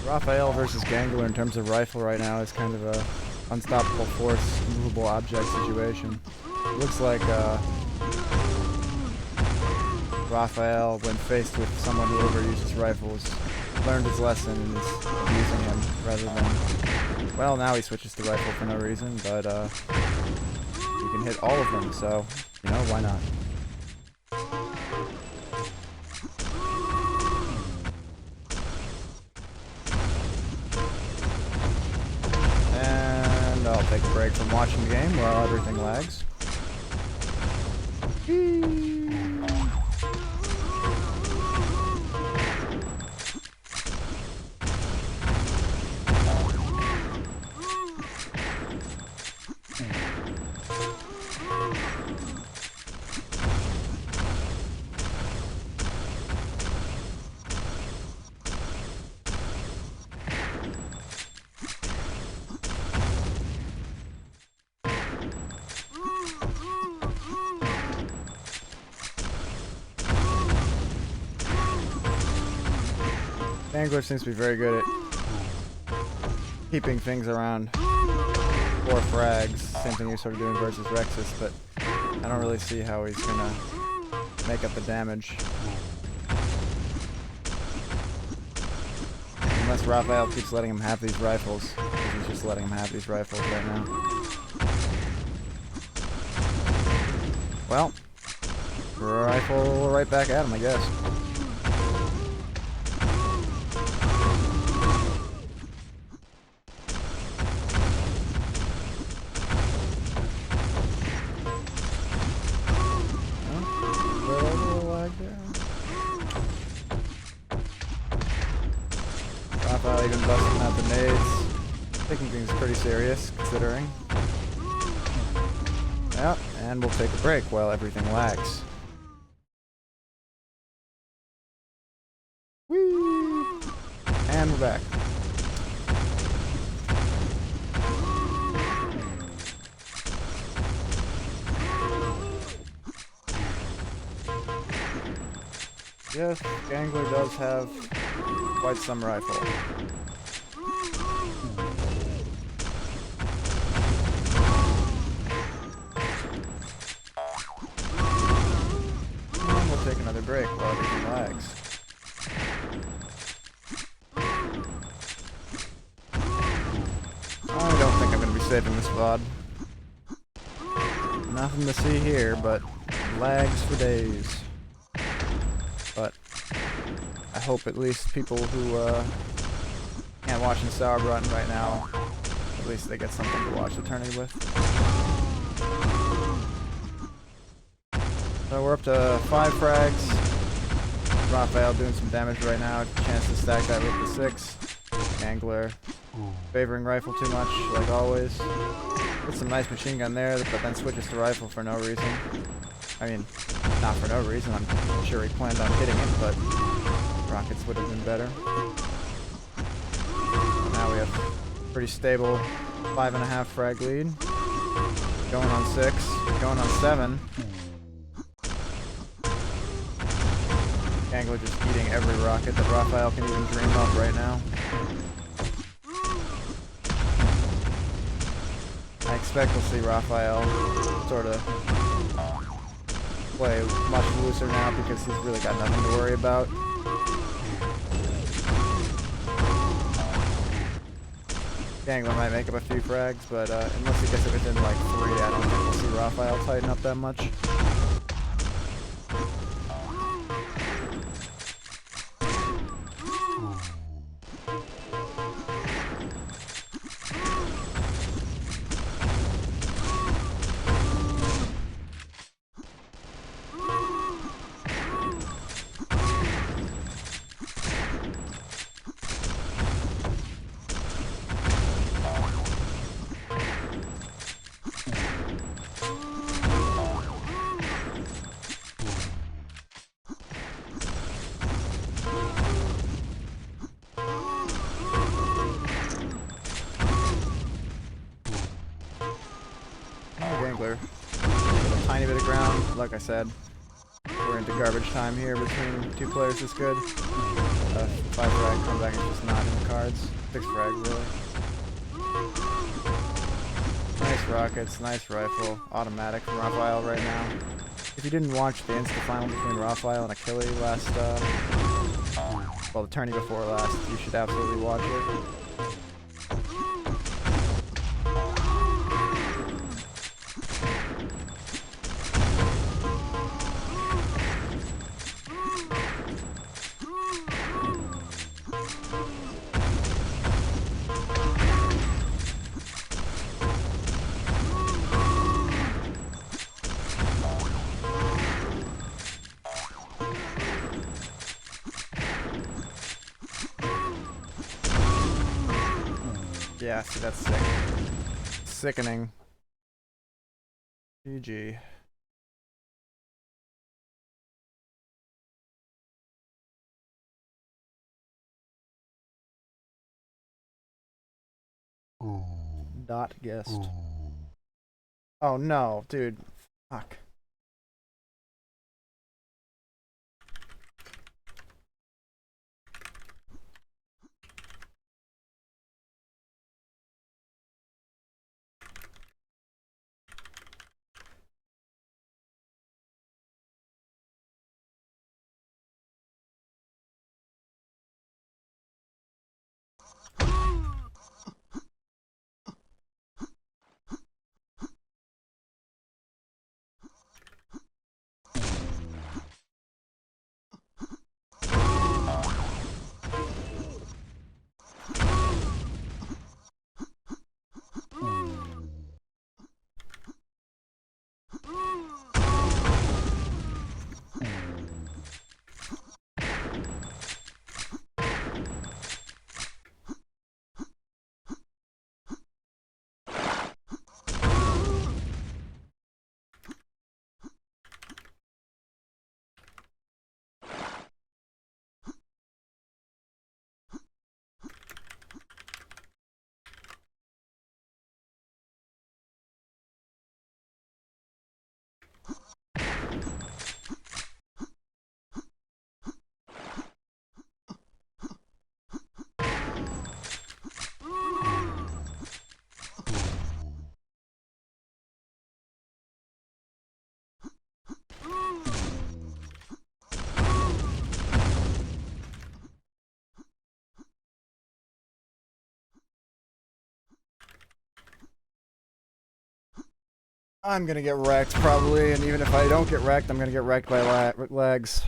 Raphael versus Gangler in terms of rifle right now is kind of a unstoppable force, movable object situation. Looks like Raphael, when faced with someone who overuses rifles, learned his lesson and is abusing him rather than... Well, now he switches to rifle for no reason, but he can hit all of them, so, you know, why not? And I'll take a break from watching the game while everything lags. Gangler seems to be very good at keeping things around 4 frags. Same thing you're sort of doing versus Rexus, but I don't really see how he's gonna make up the damage. Unless Raphael keeps letting him have these rifles. He's just letting him have these rifles right now. Well, rifle right back at him, I guess. Raphael even busting out the nades. Taking things pretty serious, considering. Yep, and we'll take a break while everything lags. Whee! And we're back. Yes, Gangler does have quite some rifle. And we'll take another break while everything lags. I don't think I'm going to be saving this VOD. Nothing to see here, but lags for days. But I hope at least people who can't watch in Sauer right now, at least they get something to watch the tourney with. So we're up to 5 frags. Raphael doing some damage right now. Chance to stack that with the 6. Angler favoring rifle too much, like always. Gets some nice machine gun there, but then switches to rifle for no reason. I mean, not for no reason. I'm sure he planned on hitting it, but rockets would have been better. Now we have pretty stable 5.5 frag lead. Going on 6, going on 7. Angler just eating every rocket that Raphael can even dream of right now. I expect we'll see Raphael sort of play much looser now because he's really got nothing to worry about. Gangler might make up a few frags, but unless he gets it within like 3, I don't think we'll see Raphael tighten up that much. Gangler. A tiny bit of ground, like I said. We're into garbage time here between 2 players this good. 5 frag comeback is just not in the cards. 6 frag, really. Nice rockets, nice rifle. Automatic from Raphael right now. If you didn't watch the insta-final between Raphael and Achille last, well, the tourney before last, you should absolutely watch it. Yeah, see, that's sick. Sickening. GG. Dot guessed. Oh no, dude. Fuck. I'm gonna get wrecked, probably, and even if I don't get wrecked, I'm gonna get wrecked by legs.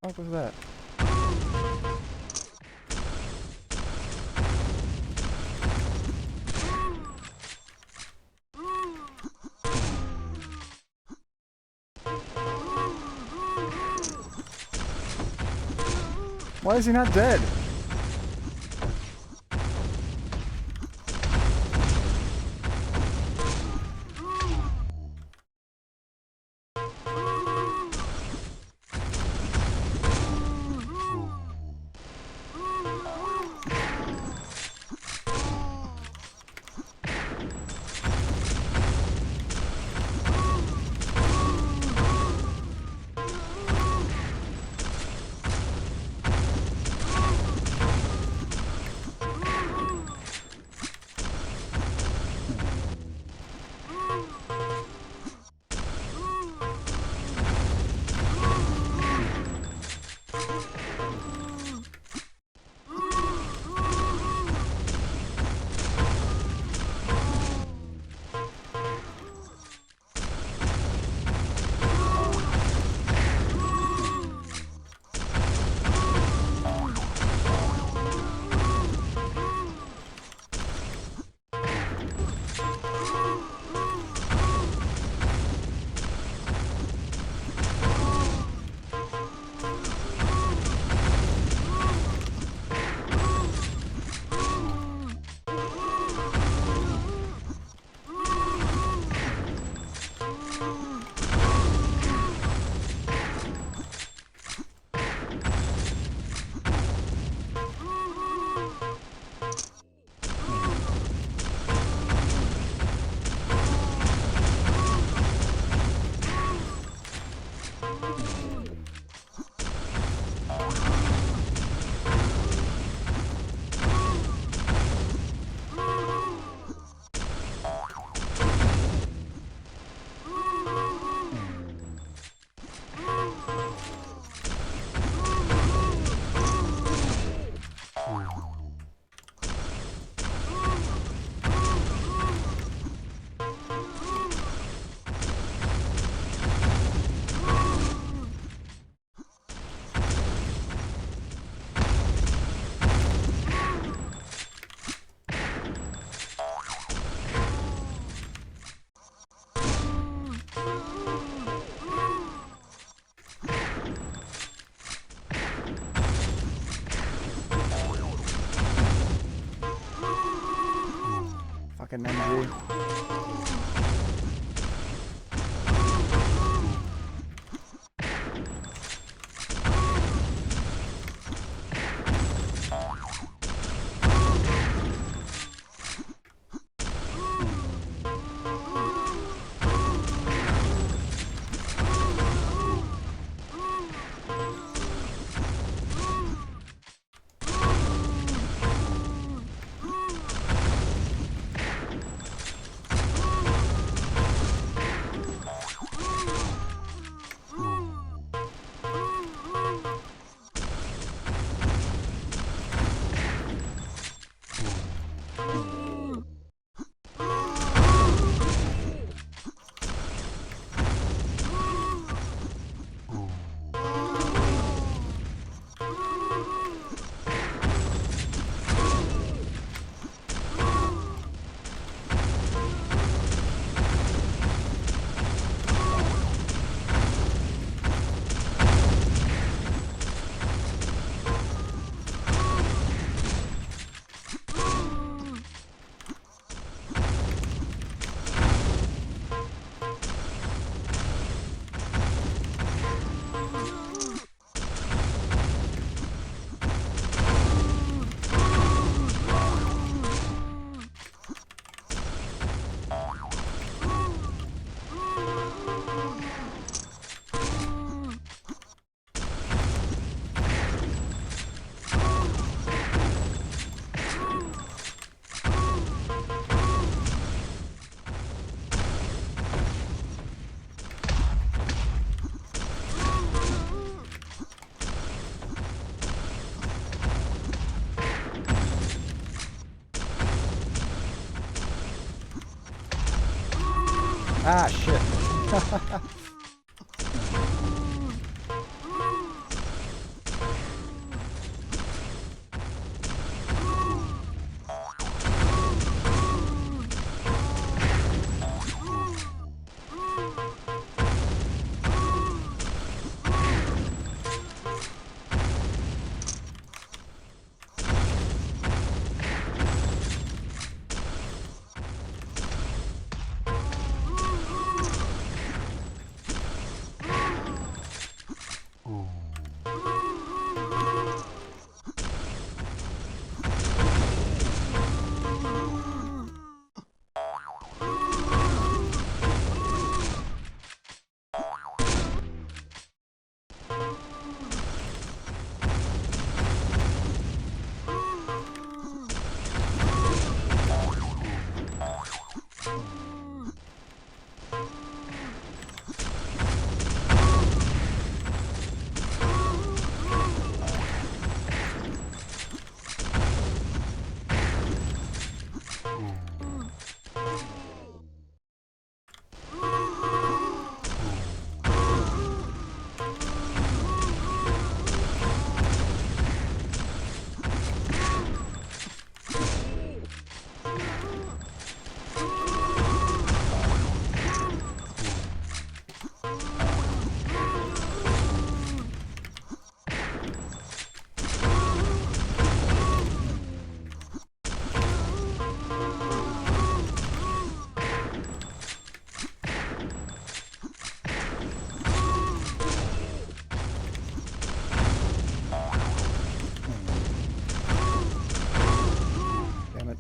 What was that? Why is he not dead? Fucking MG. Ah, shit. Damn it.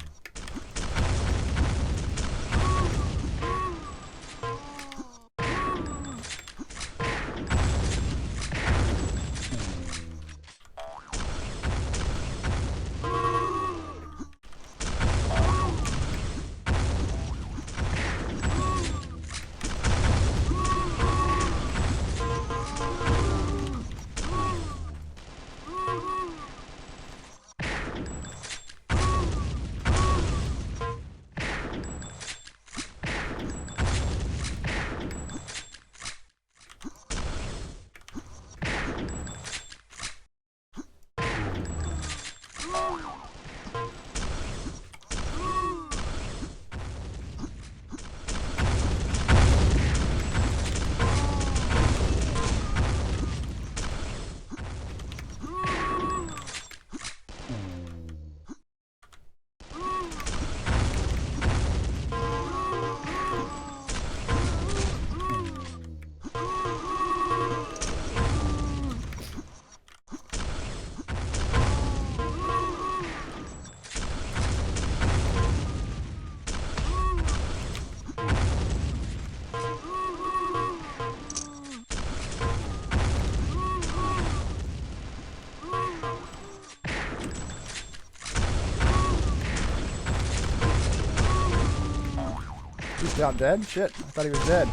He's not dead? Shit, I thought he was dead.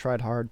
tried hard.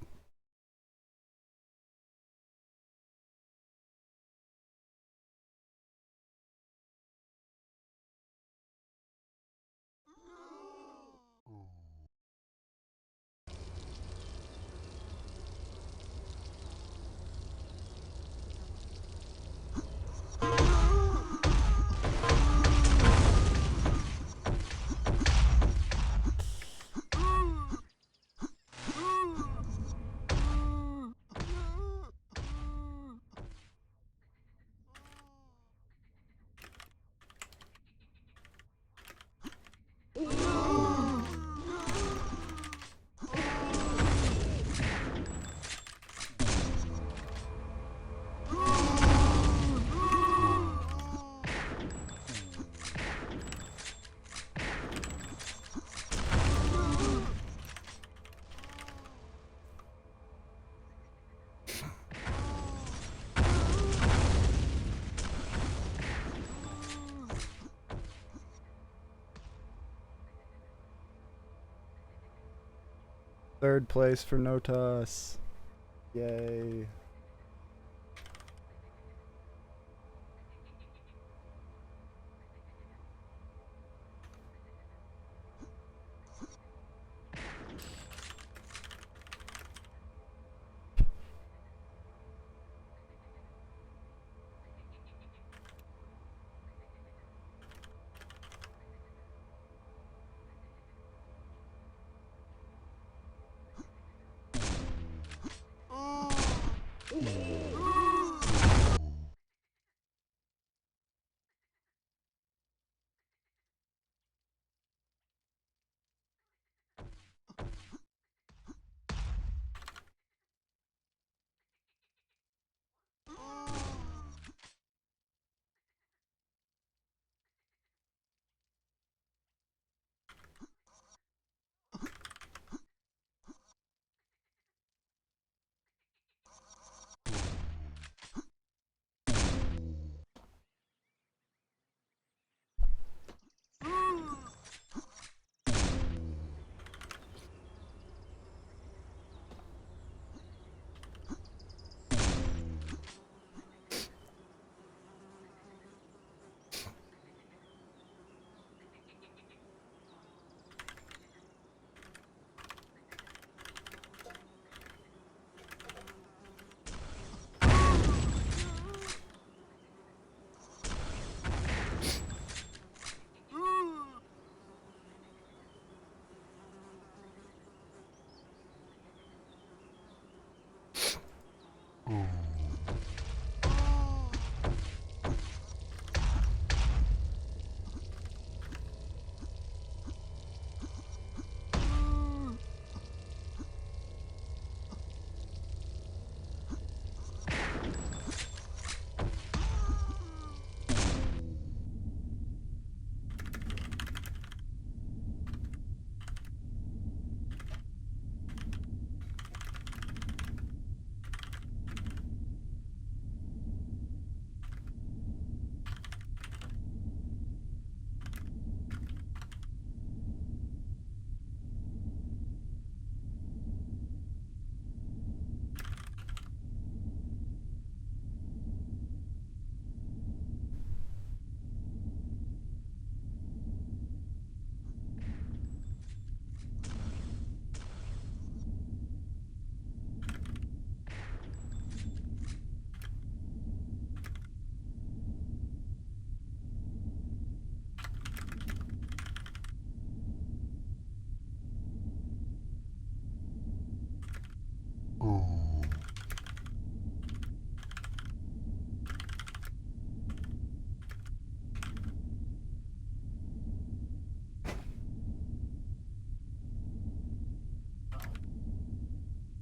Third place for Notas. Yay.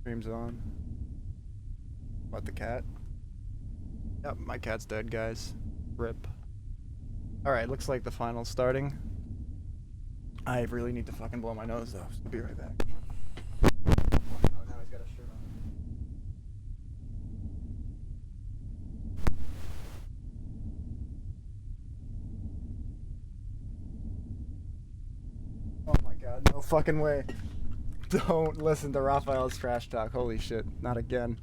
Stream's on. What, the cat? Yep, my cat's dead, guys. Rip. Alright, looks like the final's starting. I really need to fucking blow my nose, though. So I'll be right back. Oh, now he's got a shirt on. Oh my god, no fucking way. Don't listen to Raphael's trash talk. Holy shit. Not again.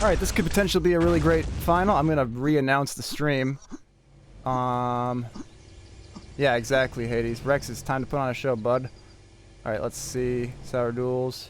Alright, this could potentially be a really great final. I'm gonna re-announce the stream. Yeah, exactly, Hades. Rex, it's time to put on a show, bud. Alright, let's see. Sauer duels.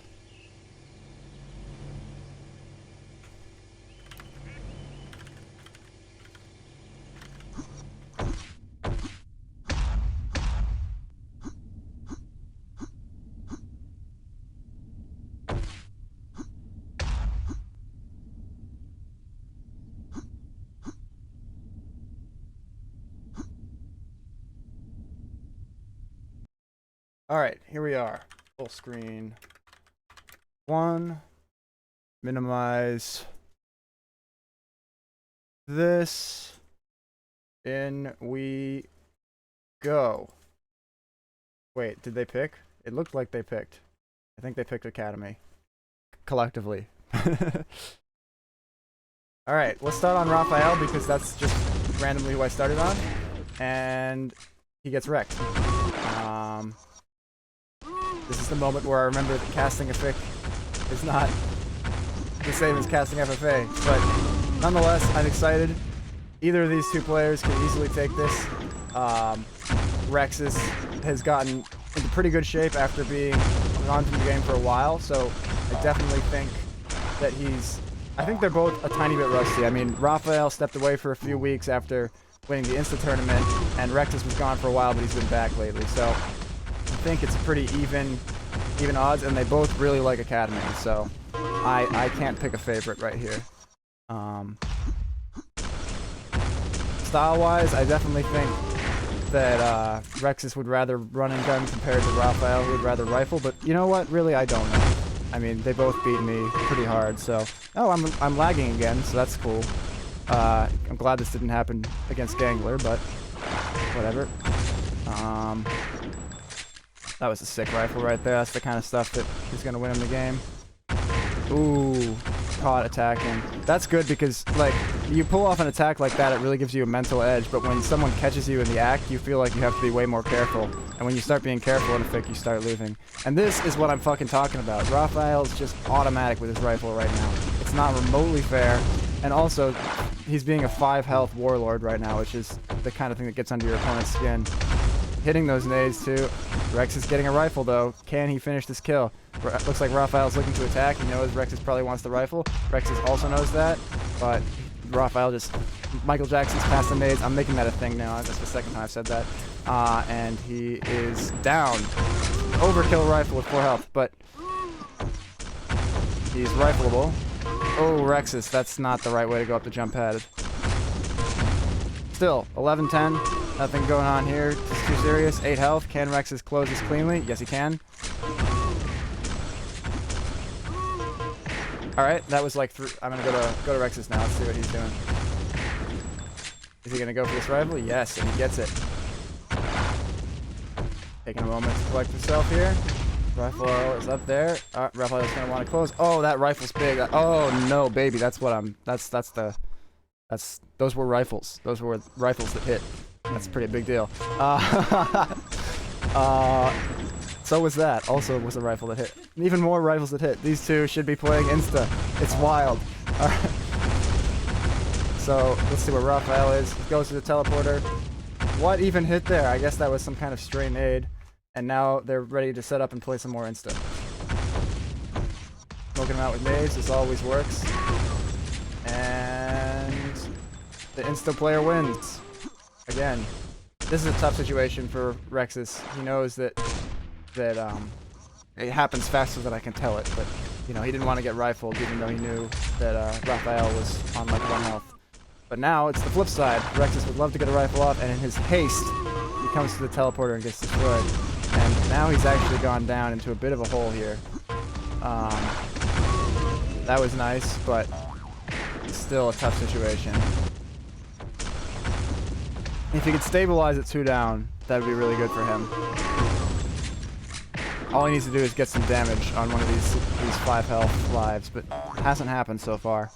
Alright, here we are. Full screen. 1. Minimize this. In we go. Wait, did they pick? It looked like they picked. I think they picked Academy. Collectively. Alright, let's start on Raphael because that's just randomly who I started on. And he gets wrecked. This is the moment where I remember that casting effic is not the same as casting FFA. But nonetheless, I'm excited. Either of these two players can easily take this. Rexus has gotten into pretty good shape after being gone from the game for a while, so I definitely think that he's... I think they're both a tiny bit rusty. I mean, Raphael stepped away for a few weeks after winning the Insta tournament, and Rexus was gone for a while, but he's been back lately, so I think it's pretty even odds, and they both really like Academy, so I can't pick a favorite right here. Style-wise, I definitely think that Rexus would rather run and gun compared to Raphael, who would rather rifle, but you know what? Really, I don't know. I mean, they both beat me pretty hard, so... Oh, I'm lagging again, so that's cool. I'm glad this didn't happen against Gangler, but whatever. That was a sick rifle right there. That's the kind of stuff that is going to win him the game. Ooh, caught attacking. That's good because, like, you pull off an attack like that, it really gives you a mental edge, but when someone catches you in the act, you feel like you have to be way more careful. And when you start being careful in effic, you start losing. And this is what I'm fucking talking about. Raphael's just automatic with his rifle right now. It's not remotely fair. And also, he's being a 5 health warlord right now, which is the kind of thing that gets under your opponent's skin. Hitting those nades too. Rex is getting a rifle though. Can he finish this kill? Looks like Raphael's looking to attack. He knows Rexus probably wants the rifle. Rexus also knows that, but Raphael just... Michael Jackson's past the nades. I'm making that a thing now. That's the second time I've said that. And he is down. Overkill rifle with 4 health, but he's rifleable. Oh, Rexus, that's not the right way to go up the jump pad. Still, 11-10. Nothing going on here. It's too serious. 8 health. Can Rexus close this cleanly? Yes, he can. Alright, that was like 3. I'm gonna go to Rexus now. Let's see what he's doing. Is he gonna go for this rifle? Yes, and he gets it. Taking a moment to collect himself here. Raphael is up there. Raphael's gonna want to close. Oh, that rifle's big. Oh no, baby, that's what I'm. Those were rifles. Those were rifles that hit. That's a pretty big deal. So was that. Also was a rifle that hit. Even more rifles that hit. These two should be playing Insta. It's wild. Alright. So, let's see where Raphael is. He goes to the teleporter. What even hit there? I guess that was some kind of stray nade. And now they're ready to set up and play some more Insta. Smoking them out with nades. This always works. And the Insta player wins. Again. This is a tough situation for Rexus. He knows that it happens faster than I can tell it, but you know, he didn't want to get rifled even though he knew that Raphael was on like 1 health. But now it's the flip side. Rexus would love to get a rifle off, and in his haste, he comes to the teleporter and gets destroyed. And now he's actually gone down into a bit of a hole here. That was nice, but still a tough situation. If he could stabilize at 2 down, that would be really good for him. All he needs to do is get some damage on one of these 5 health lives, but it hasn't happened so far.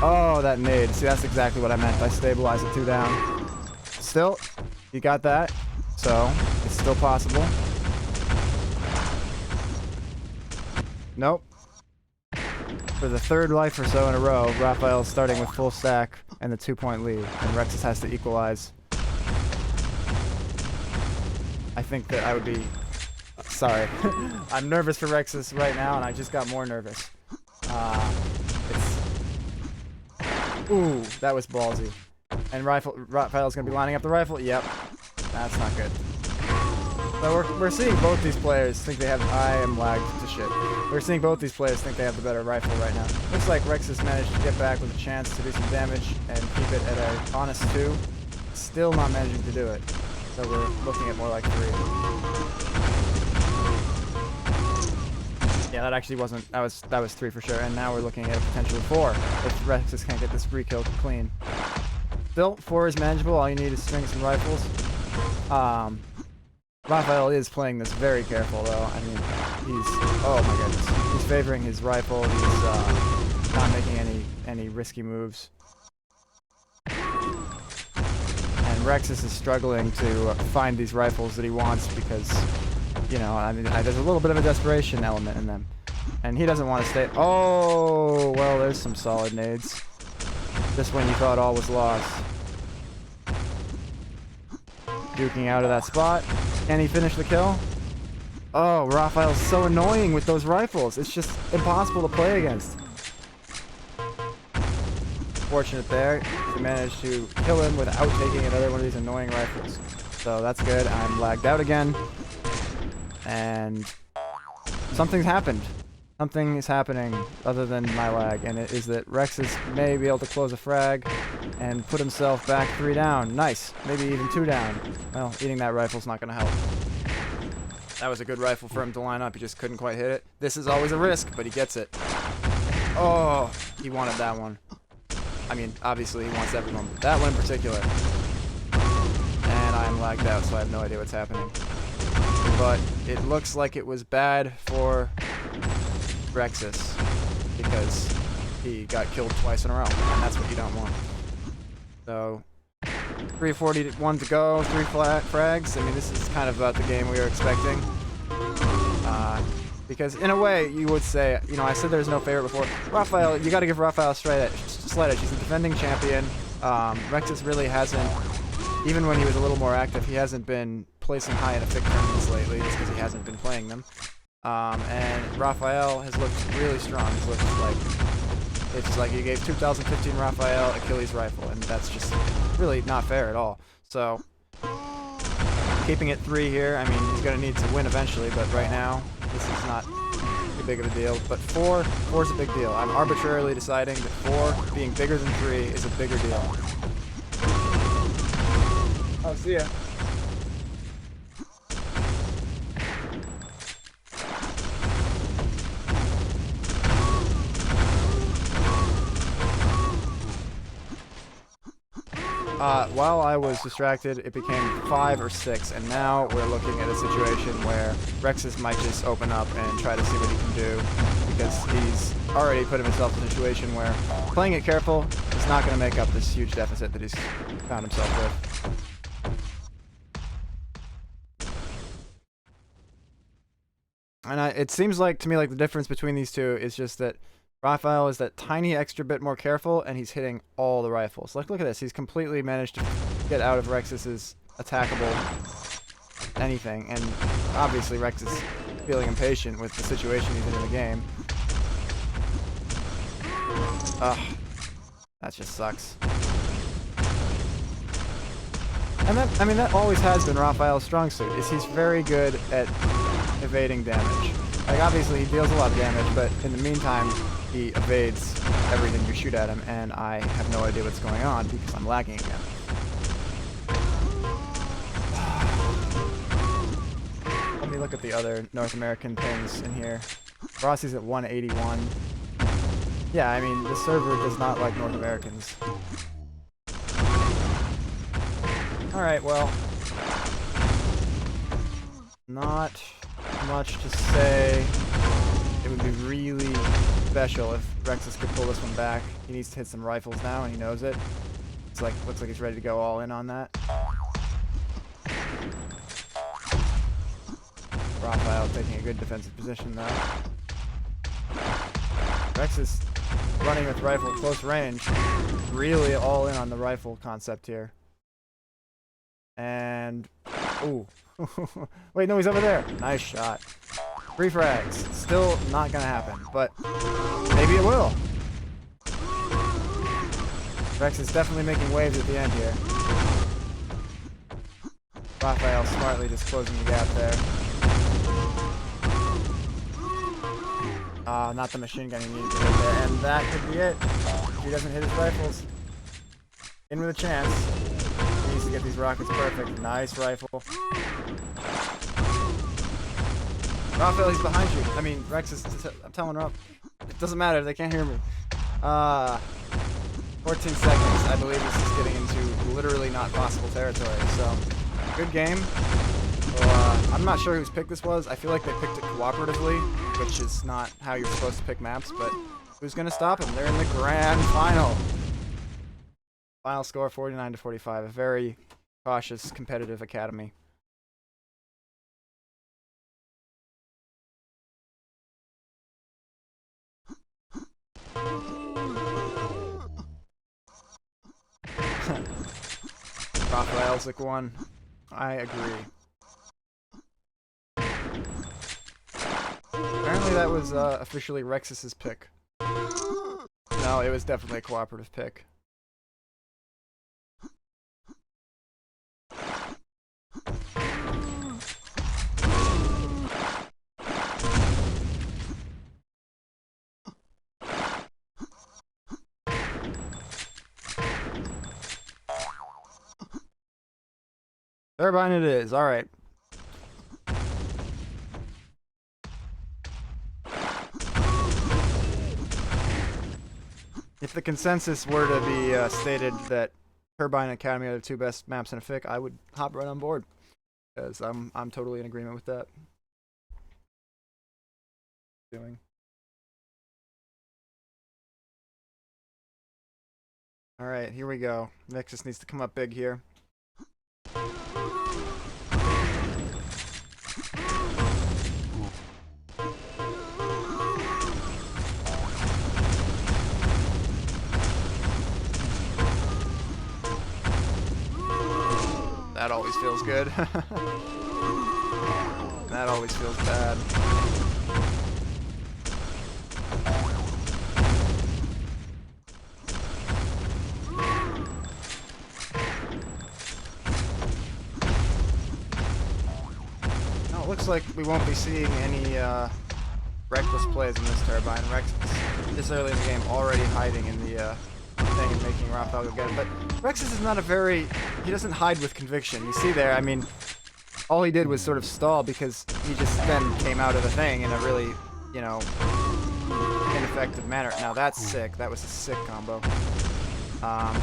Oh, that nade. See, that's exactly what I meant by stabilize at 2 down. Still, he got that, so it's still possible. Nope. For the 3rd life or so in a row, Raphael's starting with full stack and the 2-point lead, and Rexus has to equalize. I think that I would be... Sorry. I'm nervous for Rexus right now, and I just got more nervous. Ooh, that was ballsy. And Raphael's going to be lining up the rifle? Yep. That's not good. So we're seeing both these players think they have... I am lagged to shit. We're seeing both these players think they have the better rifle right now. Looks like Rexus managed to get back with a chance to do some damage and keep it at an honest 2. Still not managing to do it. So we're looking at more like 3. Yeah, that actually wasn't... That was 3 for sure. And now we're looking at a potential 4 if Rexus can't get this free kill clean. Still, 4 is manageable. All you need is string some rifles. Raphael is playing this very careful, though. I mean, he's... Oh my goodness. He's favoring his rifle. He's not making any risky moves. And Rexus is struggling to find these rifles that he wants because, you know, I mean, there's a little bit of a desperation element in them. And he doesn't want to stay... Oh, well, there's some solid nades. Just when you thought all was lost. Duking out of that spot. Can he finish the kill? Oh, Raphael's so annoying with those rifles. It's just impossible to play against. Fortunate there. He managed to kill him without taking another one of these annoying rifles. So that's good. I'm lagged out again. And something's happened. Something is happening other than my lag, and it is that Rexus may be able to close a frag and put himself back 3 down. Nice. Maybe even 2 down. Well, eating that rifle's not going to help. That was a good rifle for him to line up. He just couldn't quite hit it. This is always a risk, but he gets it. Oh, he wanted that one. I mean, obviously he wants everyone, but that one in particular. And I'm lagged out, so I have no idea what's happening. But it looks like it was bad for Rexus because he got killed twice in a row, and that's what you don't want. So 341 to go, 3 frags. I mean, this is kind of about the game we were expecting. Because in a way, you would say, you know, I said there's no favorite before. Raphael, you got to give Raphael a slight edge. He's a defending champion. Rexus really hasn't, even when he was a little more active, he hasn't been placing high in effic tournaments lately, just because he hasn't been playing them. And Raphael has looked really strong. He's looked like it's like you gave 2015 Raphael Achilles rifle, and that's just really not fair at all. So keeping it 3 here. I mean, he's going to need to win eventually, but right now this is not too big of a deal. But 4 is a big deal. I'm arbitrarily deciding that 4 being bigger than 3 is a bigger deal. Oh, see ya. While I was distracted, it became 5 or 6, and now we're looking at a situation where Rexus might just open up and try to see what he can do, because he's already put himself in a situation where playing it careful is not going to make up this huge deficit that he's found himself with. And it seems like, to me, like the difference between these two is just that Raphael is that tiny extra bit more careful, and he's hitting all the rifles. Like, look at this. He's completely managed to get out of Rexus's attackable anything, and obviously Rex is feeling impatient with the situation he's in the game. Ugh. That just sucks. And that, I mean, that always has been Raphael's strong suit, is he's very good at evading damage. Like, obviously he deals a lot of damage, but in the meantime, he evades everything you shoot at him, and I have no idea what's going on because I'm lagging again. Let me look at the other North American things in here. Rossi's at 181. Yeah, I mean, the server does not like North Americans. Alright, well, not much to say. It would be really special if Rexus could pull this one back. He needs to hit some rifles now, and he knows it. It's like, looks like he's ready to go all in on that. Raphael taking a good defensive position though. Rexus running with rifle at close range, really all in on the rifle concept here. And, ooh. Wait, no, he's over there. Nice shot. 3 frags. Still not gonna happen, but maybe it will. Rex is definitely making waves at the end here. Raphael smartly just closing the gap there. Not the machine gun he needed to hit there, and that could be it. If he doesn't hit his rifles. In with a chance. He needs to get these rockets perfect. Nice rifle. Raphael, he's behind you. I mean, Rex is... I'm telling Rob. It doesn't matter, they can't hear me. 14 seconds. I believe this is getting into literally not possible territory, so... Good game. Well, I'm not sure whose pick this was. I feel like they picked it cooperatively, which is not how you're supposed to pick maps, but who's gonna stop them? They're in the grand final. Final score 49-45. A very cautious, competitive academy. Raphael's like one. I agree. Apparently that was officially Rexus's pick. No, it was definitely a cooperative pick. Turbine it is, alright. If the consensus were to be stated that Turbine and Academy are the 2 best maps in effic, I would hop right on board. Because I'm totally in agreement with that. Alright, here we go. Nexus needs to come up big here. That always feels good. That always feels bad. Now it looks like we won't be seeing any reckless plays in this turbine. Rex this early in the game already hiding in the thing and making Raphael go get it. But Rexus is not a very... He doesn't hide with conviction. You see there, I mean, all he did was sort of stall because he just then came out of the thing in a really, you know, ineffective manner. Now that's sick. That was a sick combo.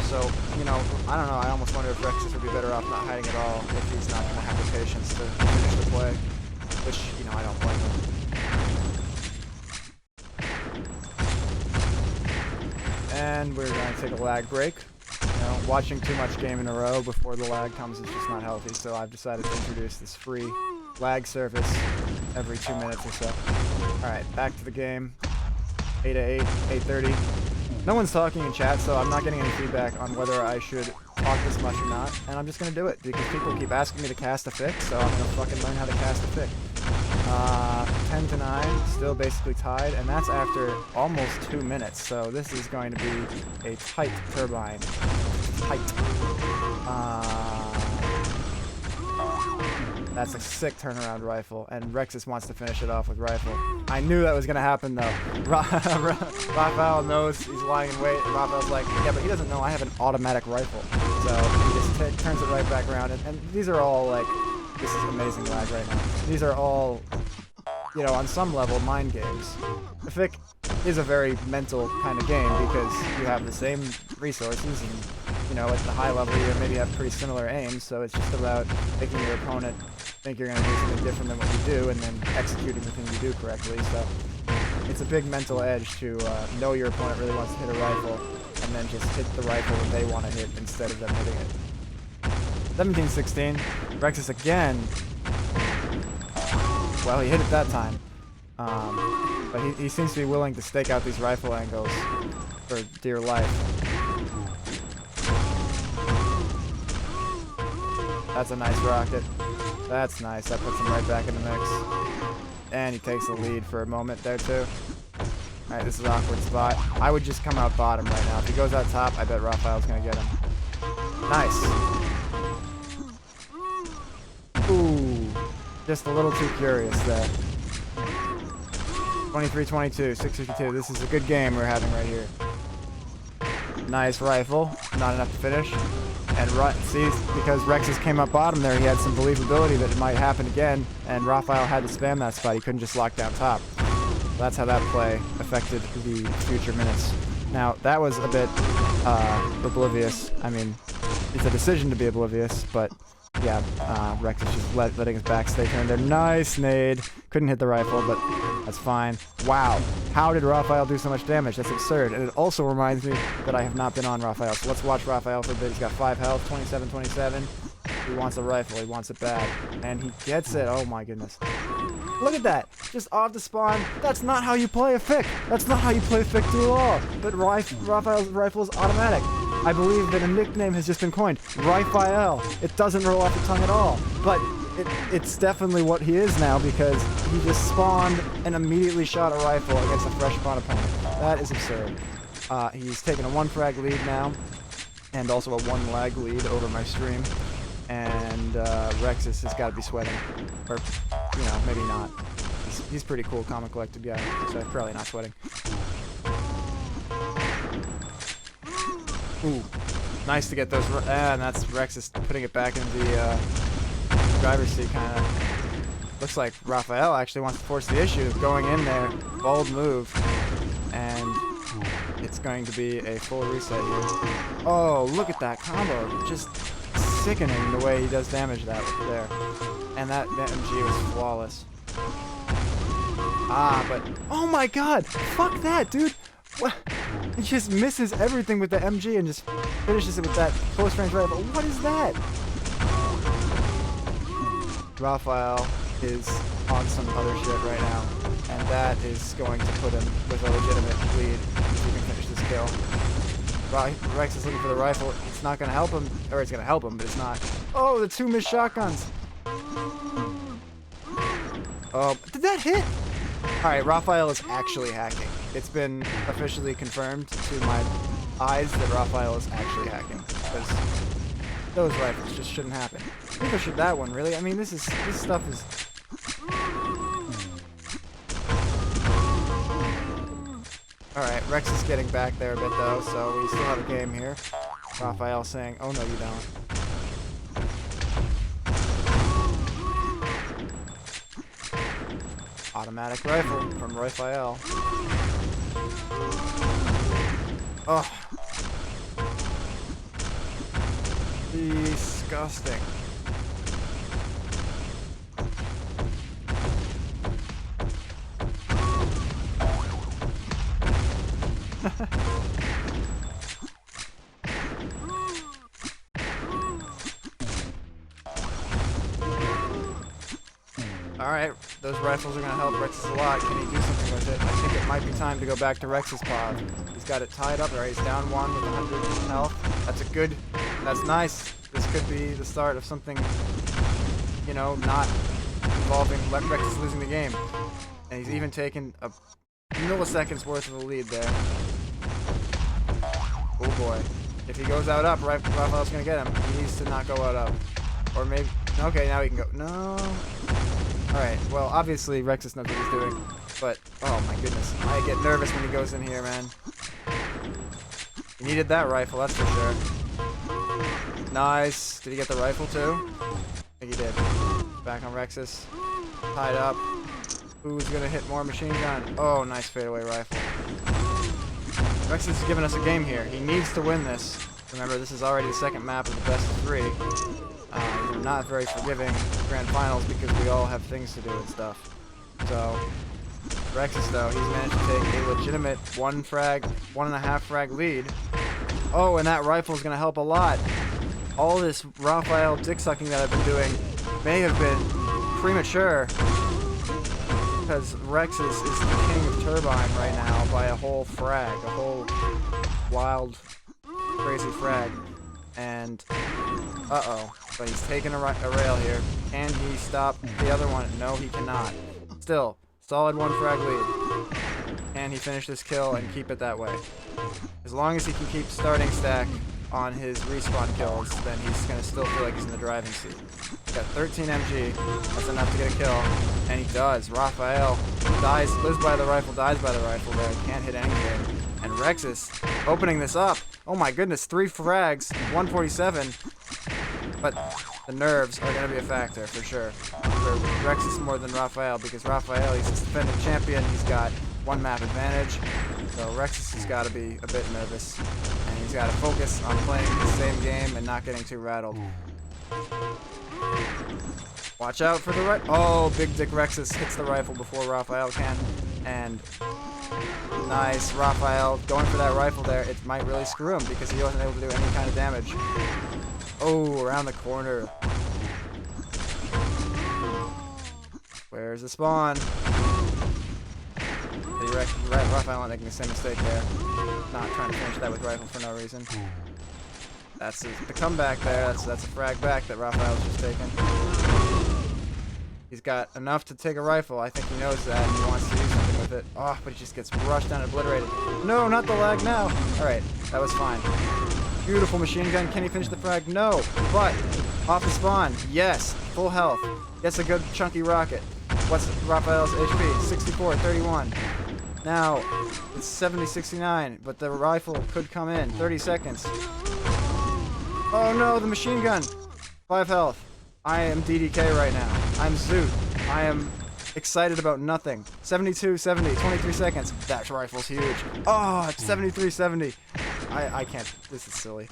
So, you know, I don't know. I almost wonder if Rexus would be better off not hiding at all if he's not going to have the patience to finish the play. Which, you know, I don't blame him. And we're going to take a lag break. You know, watching too much game in a row before the lag comes is just not healthy, so I've decided to introduce this free lag service every 2 minutes or so. Alright, back to the game. 8 to 8, 8:30. No one's talking in chat, so I'm not getting any feedback on whether I should talk this much or not, and I'm just going to do it, because people keep asking me to cast effic, so I'm going to fucking learn how to cast effic. 10 to 9, still basically tied, and that's after almost 2 minutes, so this is going to be a tight turbine. Tight. That's a sick turnaround rifle, and Rexus wants to finish it off with rifle. I knew that was going to happen, though. Raphael knows he's lying in wait, and Raphael's like, yeah, but he doesn't know I have an automatic rifle. So he just turns it right back around, and these are all, like, this is amazing lag right now. These are all, you know, on some level, mind games. Effic is a very mental kind of game because you have the same resources and, you know, at the high level you maybe have pretty similar aims, so it's just about making your opponent think you're going to do something different than what you do and then executing the thing you do correctly. So it's a big mental edge to know your opponent really wants to hit a rifle and then just hit the rifle that they want to hit instead of them hitting it. 17-16, Rexus again. Well, he hit it that time. But he seems to be willing to stake out these rifle angles for dear life. That's a nice rocket. That's nice. That puts him right back in the mix. And he takes the lead for a moment there, too. Alright, this is an awkward spot. I would just come out bottom right now. If he goes out top, I bet Raphael's going to get him. Nice. Ooh. Just a little too curious there. 23-22, 652. This is a good game we're having right here. Nice rifle. Not enough to finish. And see, because Rexus came up bottom there, he had some believability that it might happen again, and Raphael had to spam that spot. He couldn't just lock down top. That's how that play affected the future minutes. Now, that was a bit oblivious. I mean, it's a decision to be oblivious, but yeah, Rexus just letting his back stay turned there. Nice nade. Couldn't hit the rifle, but that's fine. Wow. How did Raphael do so much damage? That's absurd. And it also reminds me that I have not been on Raphael. So let's watch Raphael for a bit. He's got 5 health, 27-27. He wants a rifle. He wants it bad. And he gets it. Oh my goodness. Look at that. Just off the spawn. That's not how you play effic. That's not how you play effic at all. But Raphael's rifle is automatic. I believe that a nickname has just been coined. Raphael. It doesn't roll off the tongue at all. But it's definitely what he is now because he just spawned and immediately shot a rifle against a fresh spawn opponent. That is absurd. He's taken a 1 frag lead now, and also a 1 lag lead over my stream. And Rexus has got to be sweating. Or, you know, maybe not. He's pretty cool, common collected guy, so probably not sweating. Ooh, nice to get those, and that's Rexus putting it back in the driver's seat, kind of. Looks like Raphael actually wants to force the issue, going in there, bold move, and it's going to be a full reset here. Oh, look at that combo, just sickening the way he does damage that there, and that MG was flawless. Ah, but, oh my god, fuck that, dude. What? He just misses everything with the MG and just finishes it with that close-range rifle. What is that? Raphael is on some other shit right now, and that is going to put him with a legitimate lead if he can finish this kill. Rex is looking for the rifle. It's not going to help him, or it's going to help him, but it's not. Oh, the 2 missed shotguns. Oh, did that hit? Alright, Raphael is actually hacking. It's been officially confirmed to my eyes that Raphael is actually hacking. Because those rifles just shouldn't happen. Neither should that one, really. I mean, this stuff is... Alright, Rex is getting back there a bit, though, so we still have a game here. Raphael saying, oh no you don't. Automatic rifle from Raphael. Oh. Disgusting. Alright, those rifles are going to help Rexus a lot. Can he do something with it? I think it might be time to go back to Rex's pod. He's got it tied up. Alright, he's down 1 with 100 health. That's a good... That's nice. This could be the start of something, you know, not involving Rexus losing the game. And he's even taken a milliseconds worth of a lead there. Oh boy. If he goes out up, Raphael's going to get him. He needs to not go out up. Or maybe... Okay, now he can go. No. Alright, well, obviously Rexus knows what he's doing. But, oh my goodness. I get nervous when he goes in here, man. He needed that rifle, that's for sure. Nice. Did he get the rifle too? I think he did. Back on Rexus. Tied up. Who's gonna hit more machine gun? Oh, nice fadeaway rifle. Rexus is giving us a game here. He needs to win this. Remember, this is already the second map of the best of 3. We're not very forgiving grand finals because we all have things to do and stuff. So, Rexus, though, he's managed to take a legitimate 1.5 frag lead. Oh, and that rifle is going to help a lot. All this Raphael dick sucking that I've been doing may have been premature because Rexus is the king of turbine right now by a whole frag, a whole wild, crazy frag. And uh-oh, but he's taking a rail here. Can he stop the other one? No, he cannot. Still, solid 1 frag lead. Can he finish this kill and keep it that way? As long as he can keep starting stack on his respawn kills, then he's going to still feel like he's in the driving seat. He's got 13 MG. That's enough to get a kill. And he does. Raphael lives by the rifle, dies by the rifle there. Can't hit anything. And Rexus opening this up. Oh my goodness, 3 frags, 147. But the nerves are going to be a factor for sure. For Rexus more than Raphael, because Raphael, he's a defending champion. He's got 1 map advantage. So Rexus has got to be a bit nervous. And he's got to focus on playing the same game and not getting too rattled. Watch out for the right. Oh, Big Dick Rexus hits the rifle before Raphael can. And nice, Raphael going for that rifle there. It might really screw him because he wasn't able to do any kind of damage. Oh, around the corner. Where's the spawn? Raphael not making the same mistake there. Not trying to finish that with rifle for no reason. That's the comeback there. That's a frag back that Raphael's just taken. He's got enough to take a rifle. I think he knows that and he wants to do something with it. Oh, but he just gets rushed down and obliterated. No, not the lag now. Alright, that was fine. Beautiful machine gun. Can he finish the frag? No. But off the spawn. Yes. Full health. Gets a good chunky rocket. What's Raphael's HP? 64, 31. Now, it's 70, 69, but the rifle could come in. 30 seconds. Oh no, the machine gun. 5 health. I am DDK right now. I'm Zoot. I am excited about nothing. 72, 70, 23 seconds. That rifle's huge. Oh, it's 73, 70. I can't. This is silly.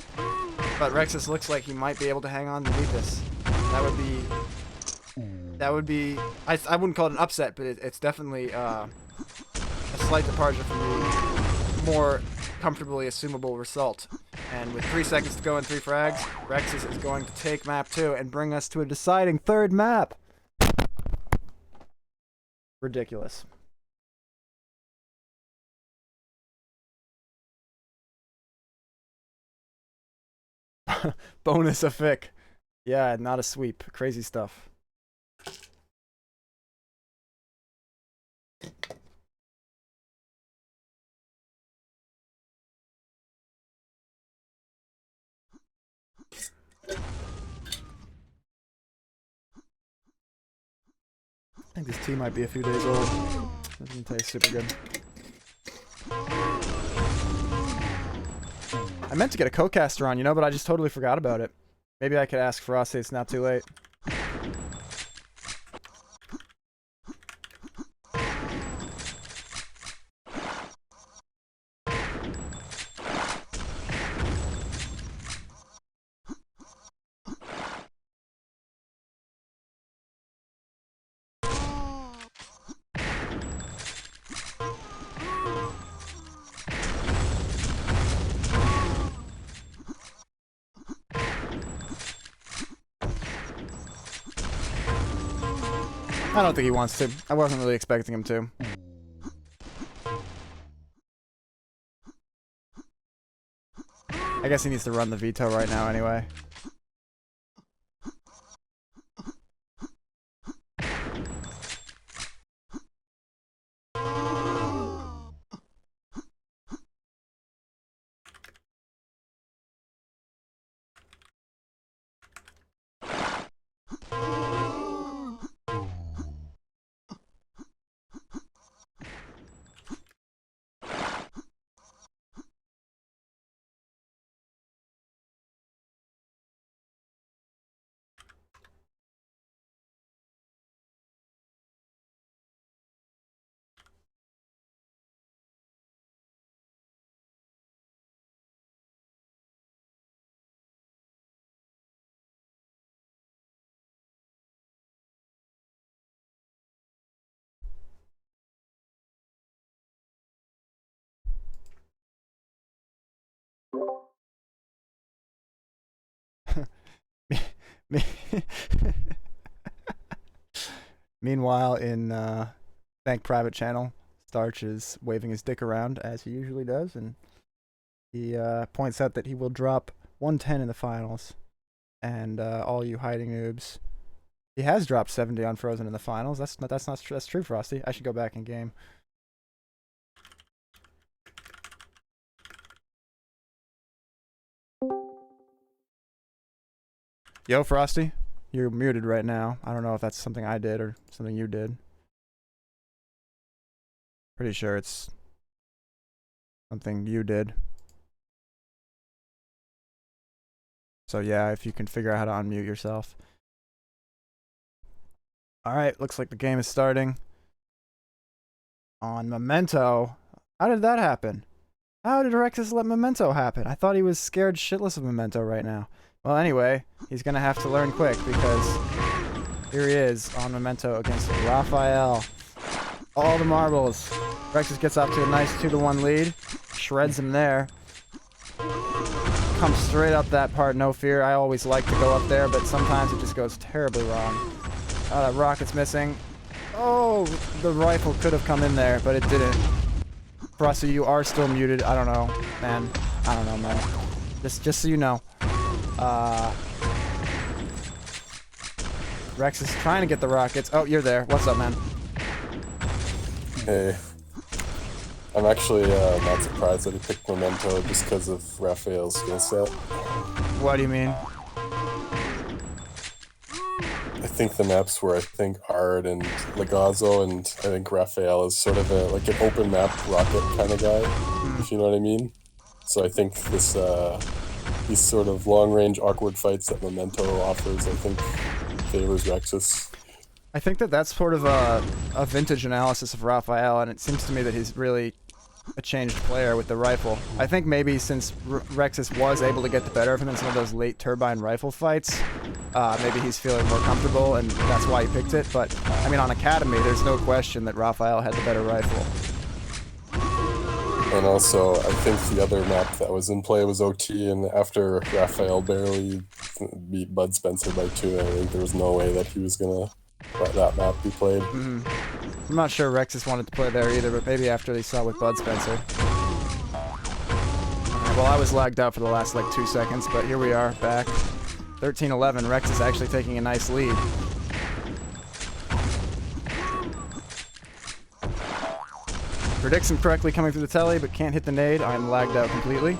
But Rexus looks like he might be able to hang on to beat this. That would be. I wouldn't call it an upset, but it's definitely a slight departure from the more comfortably assumable result. And with 3 seconds to go and 3 frags, Rexus is going to take map 2 and bring us to a deciding 3rd map. Ridiculous. Bonus effic. Yeah, not a sweep. Crazy stuff. I think this tea might be a few days old. It doesn't taste super good. I meant to get a co-caster on, you know, but I just totally forgot about it. Maybe I could ask Frosty, it's not too late. I don't think he wants to. I wasn't really expecting him to. I guess he needs to run the veto right now anyway. Meanwhile, in Bank Private Channel, Starch is waving his dick around as he usually does, and he points out that he will drop 110 in the finals. And all you hiding noobs, he has dropped 70 on Frozen in the finals. That's true, Frosty. I should go back in game. Yo, Frosty, you're muted right now. I don't know if that's something I did or something you did. Pretty sure it's something you did. So yeah, if you can figure out how to unmute yourself. Alright, looks like the game is starting. On Memento. How did that happen? How did Rexus let Memento happen? I thought he was scared shitless of Memento right now. Well, anyway, he's gonna have to learn quick because here he is on Memento against Raphael. All the marbles. Rexus gets off to a nice 2-1 lead. Shreds him there. Comes straight up that part, no fear. I always like to go up there, but sometimes it just goes terribly wrong. Oh, that rocket's missing. Oh, the rifle could have come in there, but it didn't. Frosty, you are still muted. I don't know, man. I don't know, man. Just so you know. Rex is trying to get the rockets. Oh, you're there. What's up, man? Hey. I'm actually not surprised that he picked Memento just because of Raphael's skill set. What do you mean? I think the maps were, Ard and Legazo, and I think Raphael is sort of like an open map rocket kind of guy, if you know what I mean. So I think these sort of long-range awkward fights that Memento offers, I think favors Rexus. I think that's sort of a vintage analysis of Raphael, and it seems to me that he's really a changed player with the rifle. I think maybe since Rexus was able to get the better of him in some of those late turbine rifle fights, maybe he's feeling more comfortable, and that's why he picked it. But, I mean, on Academy, there's no question that Raphael had the better rifle. And also, I think the other map that was in play was OT, and after Raphael barely beat Bud Spencer by 2, I think there was no way that he was gonna let that map be played. I'm not sure Rexus wanted to play there either, but maybe after they saw with Bud Spencer. Well, I was lagged out for the last, 2 seconds, but here we are, back. 13-11, Rexus actually taking a nice lead. Predicts him correctly coming through the telly, but can't hit the nade. I'm lagged out completely.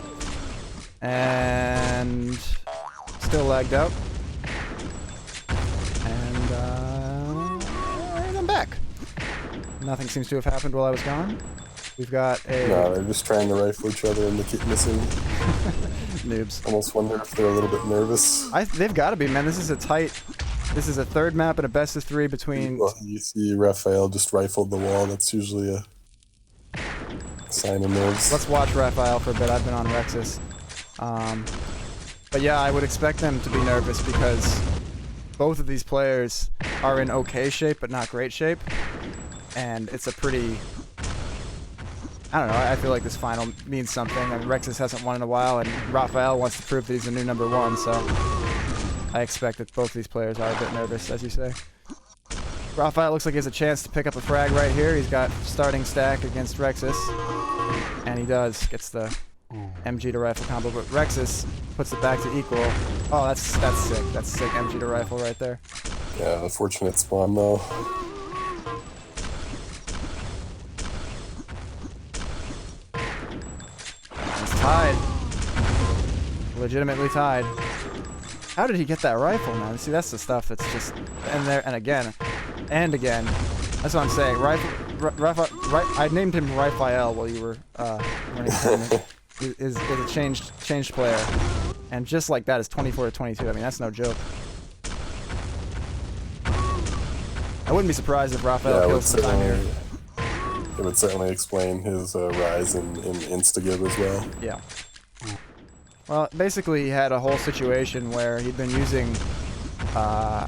And still lagged out. And I'm back. Nothing seems to have happened while I was gone. We've got a... No, they're just trying to rifle each other and they keep missing. Noobs. Almost wonder if they're a little bit nervous. They've got to be, man. This is a third map and a best of 3 between... Well, you see Raphael just rifled the wall. That's usually a sign of nerves. Let's watch Raphael for a bit. I've been on Rexus. But yeah, I would expect them to be nervous because both of these players are in okay shape, but not great shape. And it's a pretty... I don't know, I feel like this final means something. I mean, Rexus hasn't won in a while, and Raphael wants to prove that he's the new #1, so I expect that both these players are a bit nervous, as you say. Raphael looks like he has a chance to pick up a frag right here. He's got starting stack against Rexus, and he does. Gets the MG to rifle combo, but Rexus puts it back to equal. Oh, that's sick. That's sick MG to rifle right there. Yeah, unfortunate spawn though. Tied. Legitimately tied. How did he get that rifle, man? See, that's the stuff that's just... And there, and again. And again. That's what I'm saying. I named him Raphael while you were learning tournament. Is a changed player. And just like that is 24-22. I mean, that's no joke. I wouldn't be surprised if Raphael kills some time here. It would certainly explain his rise in Instagib as well. Yeah. Well, basically, he had a whole situation where he'd been using, I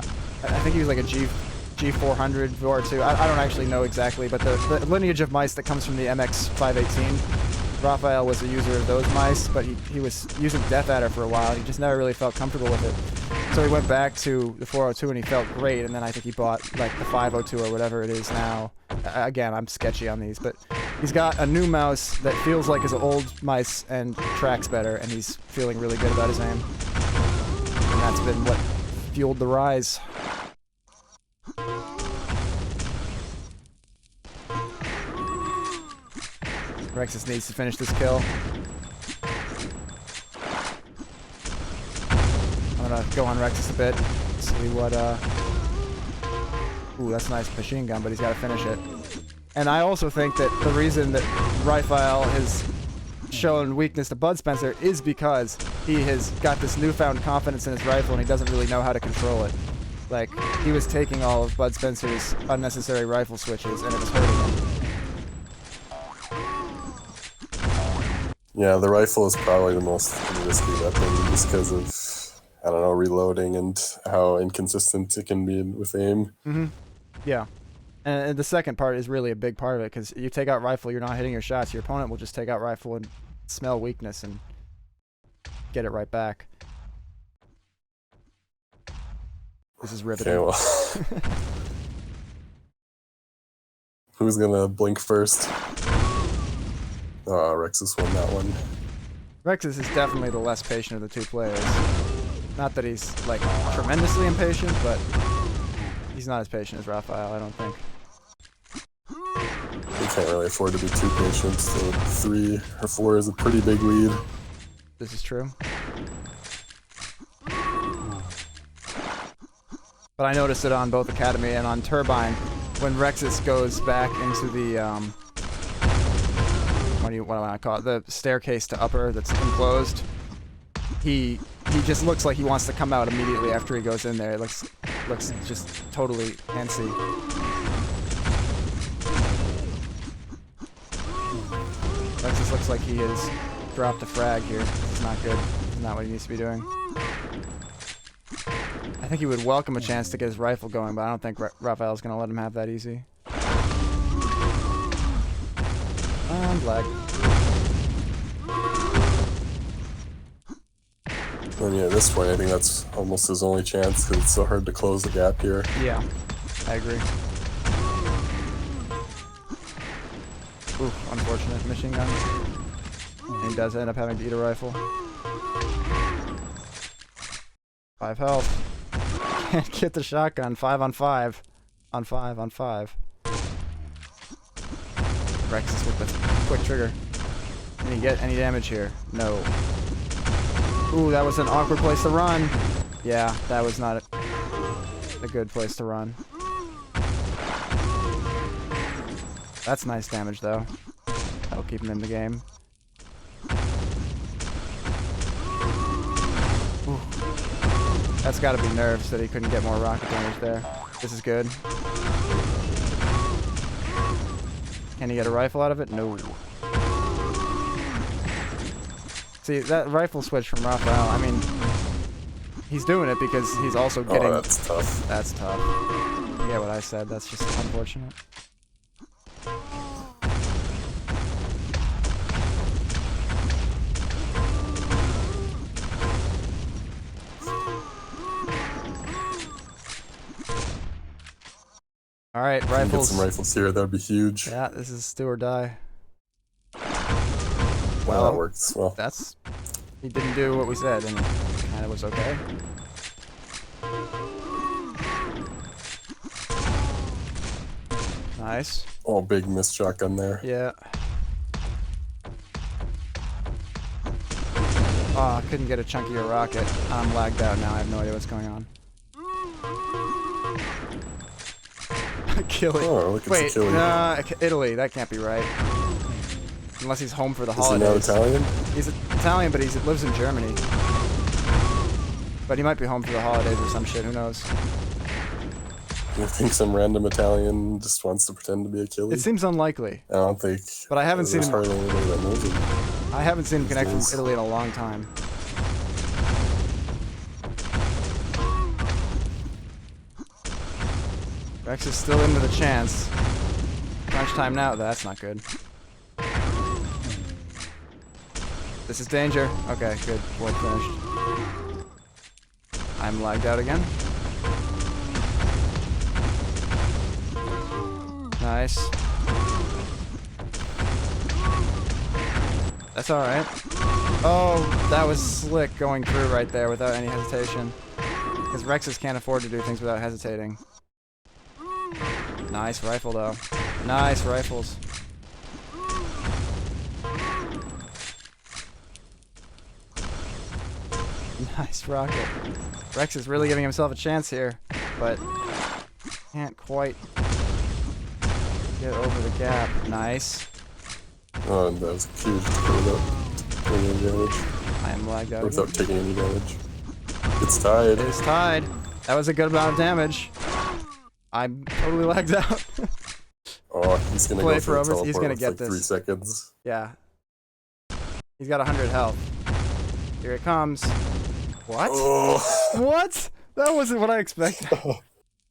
think he was like a G400, VR2. I don't actually know exactly, but the lineage of mice that comes from the MX518, Raphael was a user of those mice, but he was using Death Adder for a while. He just never really felt comfortable with it. So he went back to the 402 and he felt great, and then I think he bought like the 502 or whatever it is now. Again, I'm sketchy on these, but he's got a new mouse that feels like his old mice and tracks better, and he's feeling really good about his aim. And that's been what fueled the rise. Rexus needs to finish this kill. I'm gonna go on Rexus a bit, see what, ooh, that's a nice machine gun, but he's gotta finish it. And I also think that the reason that Raphael has shown weakness to Bud Spencer is because he has got this newfound confidence in his rifle and he doesn't really know how to control it. Like, he was taking all of Bud Spencer's unnecessary rifle switches and it was hurting him. Yeah, the rifle is probably the most risky weapon just because of, I don't know, reloading and how inconsistent it can be with aim. Mm-hmm. Yeah. And the second part is really a big part of it, because you take out rifle, you're not hitting your shots. Your opponent will just take out rifle and smell weakness and get it right back. This is riveting. Okay, well. Who's gonna blink first? Oh, Rexus won that one. Rexus is definitely the less patient of the two players. Not that he's, like, tremendously impatient, but he's not as patient as Raphael, I don't think. You can't really afford to be too patient, so 3 or 4 is a pretty big lead. This is true. But I noticed it on both Academy and on Turbine, when Rexus goes back into the, what do I want to call it? The staircase to upper that's enclosed. He just looks like he wants to come out immediately after he goes in there. It looks just totally antsy. Rexus looks like he has dropped a frag here. This is not good. This is not what he needs to be doing. I think he would welcome a chance to get his rifle going, but I don't think Raphael's going to let him have that easy. And lag. And yeah, at this point, I think that's almost his only chance because it's so hard to close the gap here. Yeah, I agree. Ooh, unfortunate machine gun. And he does end up having to eat a rifle. 5 health. Can't get the shotgun. 5 on 5. On 5 on 5. Rexus with the quick trigger. Can he get any damage here? No. Ooh, that was an awkward place to run. Yeah, that was not a good place to run. That's nice damage, though. That'll keep him in the game. Ooh. That's got to be nerves that he couldn't get more rocket damage there. This is good. Can he get a rifle out of it? No. See, that rifle switch from Raphael, I mean, he's doing it because he's also getting... Oh, that's tough. That's tough. Yeah, what I said. That's just unfortunate. All right, rifles. Get some rifles here. That'd be huge. Yeah, this is do or die. Well, that works. Well, that's... He didn't do what we said, and it kind of was okay. Nice. Oh, big missed shotgun there. Yeah. Oh, I couldn't get a chunkier rocket. I'm lagged out now. I have no idea what's going on. Killing. Oh, look at Wait, killing. Italy. That can't be right. Unless he's home for the Is he holidays. not Italian? He's Italian, but he lives in Germany. But he might be home for the holidays or some shit. Who knows? Do you think some random Italian just wants to pretend to be a killer? It seems unlikely. I don't think. But I haven't seen him. Hardly anybody that knows him. I haven't seen him connect from Italy in a long time. Rex is still into the chance. Crunch time now. That's not good. This is danger. Okay, good. Board finished. I'm lagged out again. Nice. That's alright. Oh, that was slick going through right there without any hesitation. Because Rexes can't afford to do things without hesitating. Nice rifle, though. Nice rifles. Nice rocket. Rex is really giving himself a chance here, but can't quite get over the gap. Nice. Oh, and that was huge without taking any damage. I am lagged out Without again. taking any damage. It's tied. It is tied. That was a good amount of damage. I'm totally lagged out. Oh, he's gonna Play go for for the overs. teleport He's gonna with get like this. 3 seconds. Yeah. He's got 100 health. Here it comes. What? Oh. What? That wasn't what I expected.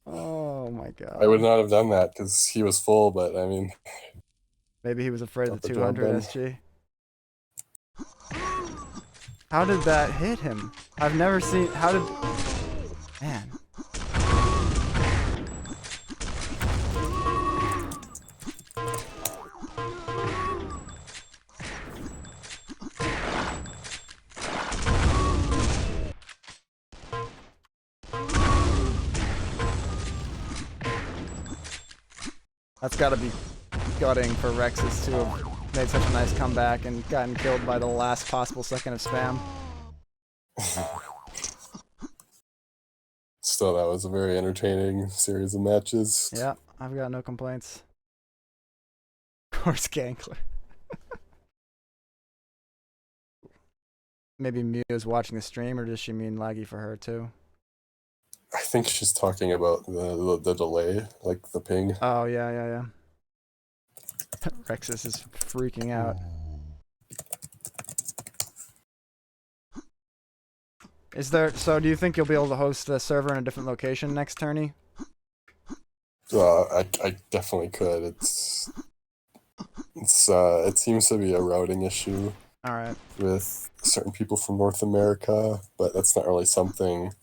Oh my god. I would not have done that because he was full, but I mean... Maybe he was afraid of Got the the job 200 done. SG. How did that hit him? I've never seen... How did... Man. That's gotta be gutting for Rexes to have made such a nice comeback and gotten killed by the last possible second of spam. Still, that was a very entertaining series of matches. Yeah, I've got no complaints. Of course, Gankler. Maybe Mew is watching the stream, or does she mean laggy for her too? I think she's talking about the delay, like the ping. Oh, yeah. Rexus is freaking out. Is there... So, do you think you'll be able to host the server in a different location next tourney? I definitely could. It seems to be a routing issue. All right. With certain people from North America, but that's not really something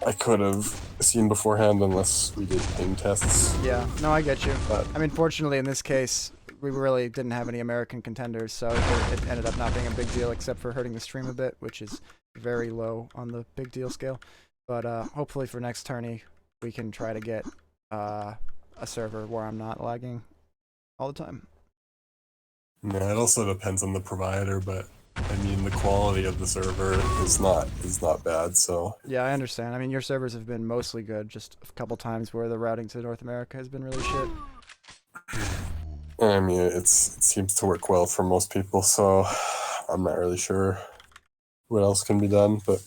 I could have seen beforehand unless we did ping tests. Yeah, no, I get you. But I mean, fortunately, in this case, we really didn't have any American contenders, so it ended up not being a big deal, except for hurting the stream a bit, which is very low on the big deal scale. But hopefully for next tourney, we can try to get a server where I'm not lagging all the time. yeah, it also depends on the provider, but I mean the quality of the server is not bad, so Yeah, I understand. I mean, your servers have been mostly good, just a couple times where the routing to North America has been really shit. I mean it seems to work well for most people, so I'm not really sure what else can be done, but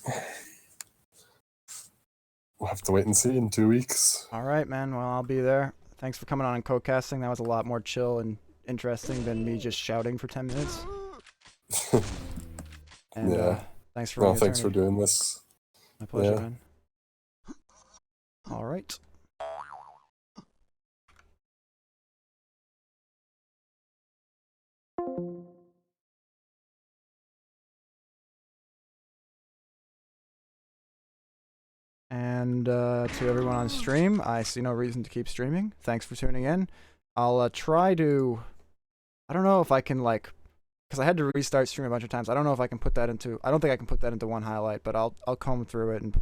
we'll have to wait and see in 2 weeks. All right, man. Well, I'll be there. Thanks for coming on and co-casting. That was a lot more chill and interesting than me just shouting for 10 minutes. And Yeah. thanks for Well, running thanks for attorney. doing this. My pleasure, Yeah. man. All right. And to everyone on stream, I see no reason to keep streaming. Thanks for tuning in. I'll try to... I don't know if I can, like... Because I had to restart stream a bunch of times. I don't know if I can put that into... I don't think I can put that into one highlight, but I'll comb through it and